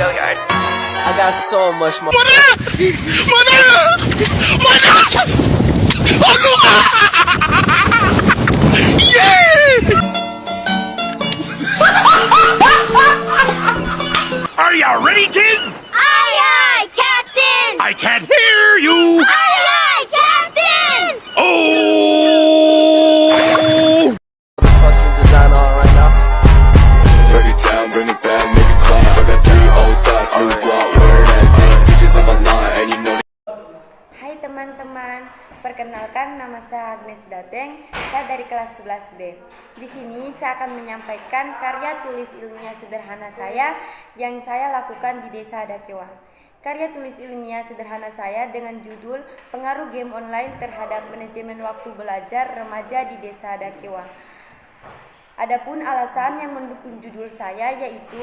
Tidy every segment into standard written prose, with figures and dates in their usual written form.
Hilliard. I got so much more. Are ya ready, kids? Aye, aye, Captain! I can't hear you. Aye, aye, Captain! Oh! Fucking design on right now. Break it down, bring it back, make it clap. I got 3 old thoughts, new block, where that thing. Bitches on my line, and you know. Hai teman-teman, perkenalkan nama saya Agnes Dateng, saya dari kelas 11B. Di sini saya akan menyampaikan karya tulis ilmiah sederhana saya yang saya lakukan di Desa Dakewa. Karya tulis ilmiah sederhana saya dengan judul Pengaruh Game Online Terhadap Manajemen Waktu Belajar Remaja di Desa Dakewa. Adapun alasan yang mendukung judul saya yaitu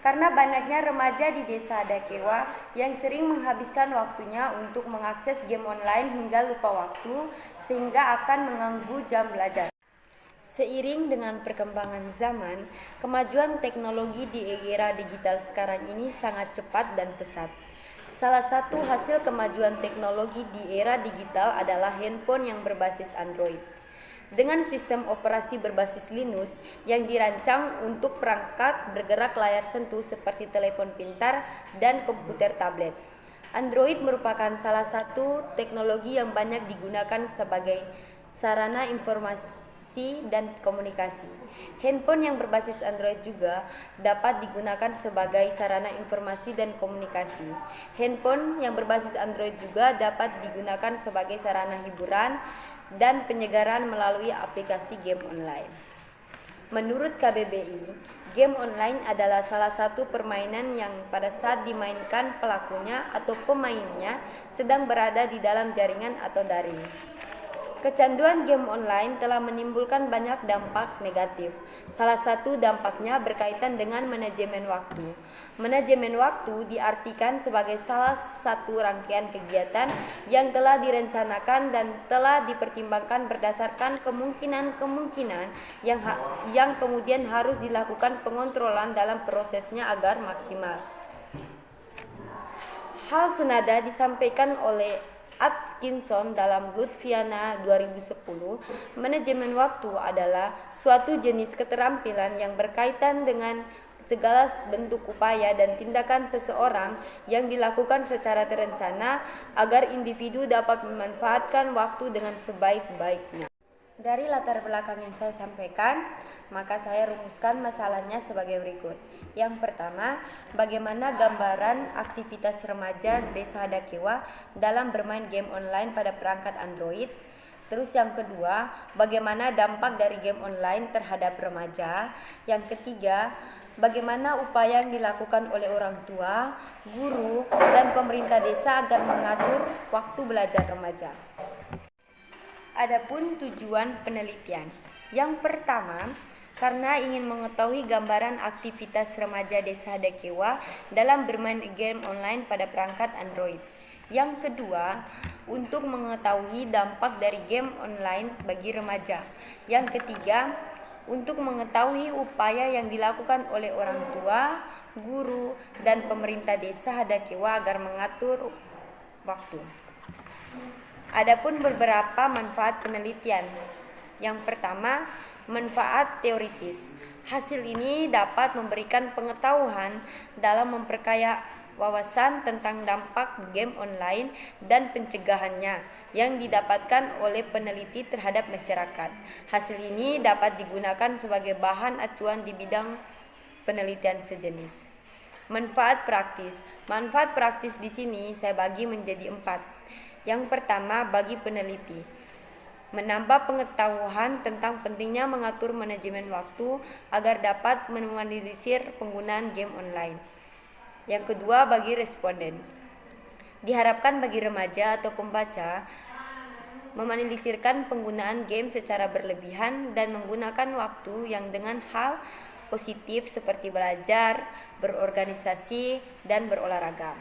karena banyaknya remaja di Desa Dakewa yang sering menghabiskan waktunya untuk mengakses game online hingga lupa waktu sehingga akan mengganggu jam belajar. Seiring dengan perkembangan zaman, kemajuan teknologi di era digital sekarang ini sangat cepat dan pesat. Salah satu hasil kemajuan teknologi di era digital adalah handphone yang berbasis Android. Dengan sistem operasi berbasis Linux yang dirancang untuk perangkat bergerak layar sentuh seperti telepon pintar dan komputer tablet. Android merupakan salah satu teknologi yang banyak digunakan sebagai sarana informasi dan komunikasi. Handphone yang berbasis Android juga dapat digunakan sebagai sarana informasi dan komunikasi. Handphone yang berbasis Android juga dapat digunakan sebagai sarana hiburan dan penyegaran melalui aplikasi game online. Menurut KBBI, game online adalah salah satu permainan yang pada saat dimainkan pelakunya atau pemainnya sedang berada di dalam jaringan atau daring. Kecanduan game online telah menimbulkan banyak dampak negatif. Salah satu dampaknya berkaitan dengan manajemen waktu. Manajemen waktu diartikan sebagai salah satu rangkaian kegiatan yang telah direncanakan dan telah dipertimbangkan berdasarkan kemungkinan-kemungkinan yang kemudian harus dilakukan pengontrolan dalam prosesnya agar maksimal. Hal senada disampaikan oleh Atkinson dalam Goodviana 2010, manajemen waktu adalah suatu jenis keterampilan yang berkaitan dengan segala bentuk upaya dan tindakan seseorang yang dilakukan secara terencana agar individu dapat memanfaatkan waktu dengan sebaik-baiknya. Dari latar belakang yang saya sampaikan, maka saya rumuskan masalahnya sebagai berikut. Yang pertama, bagaimana gambaran aktivitas remaja Desa Dakewa dalam bermain game online pada perangkat Android. Terus yang kedua, bagaimana dampak dari game online terhadap remaja. Yang ketiga, bagaimana upaya yang dilakukan oleh orang tua, guru, dan pemerintah desa agar mengatur waktu belajar remaja. Adapun tujuan penelitian. Yang pertama, karena ingin mengetahui gambaran aktivitas remaja Desa Dakewa dalam bermain game online pada perangkat Android. Yang kedua, untuk mengetahui dampak dari game online bagi remaja. Yang ketiga, untuk mengetahui upaya yang dilakukan oleh orang tua, guru, dan pemerintah Desa Dakewa agar mengatur waktu. Adapun beberapa manfaat penelitian. Yang pertama, manfaat teoritis. Hasil ini dapat memberikan pengetahuan dalam memperkaya wawasan tentang dampak game online dan pencegahannya yang didapatkan oleh peneliti terhadap masyarakat. Hasil ini dapat digunakan sebagai bahan acuan di bidang penelitian sejenis. Manfaat praktis. Manfaat praktis di sini saya bagi menjadi 4. Yang pertama, bagi peneliti, menambah pengetahuan tentang pentingnya mengatur manajemen waktu agar dapat meminimalisir penggunaan game online. Yang kedua, bagi responden, diharapkan bagi remaja atau pembaca meminimalisirkan penggunaan game secara berlebihan dan menggunakan waktu yang dengan hal positif seperti belajar, berorganisasi, dan berolahraga.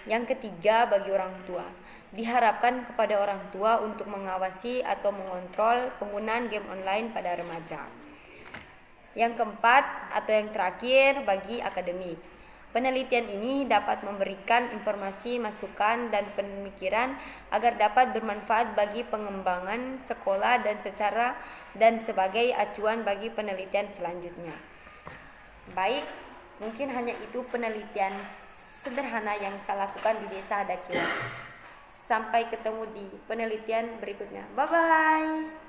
Yang ketiga, bagi orang tua, diharapkan kepada orang tua untuk mengawasi atau mengontrol penggunaan game online pada remaja. Yang keempat atau yang terakhir, bagi akademik, Penelitian ini dapat memberikan informasi, masukan, dan pemikiran agar dapat bermanfaat bagi pengembangan sekolah dan sebagai acuan bagi penelitian selanjutnya. Baik, mungkin hanya itu penelitian sederhana yang saya lakukan di Desa Adakilan. Sampai ketemu di penelitian berikutnya. Bye-bye.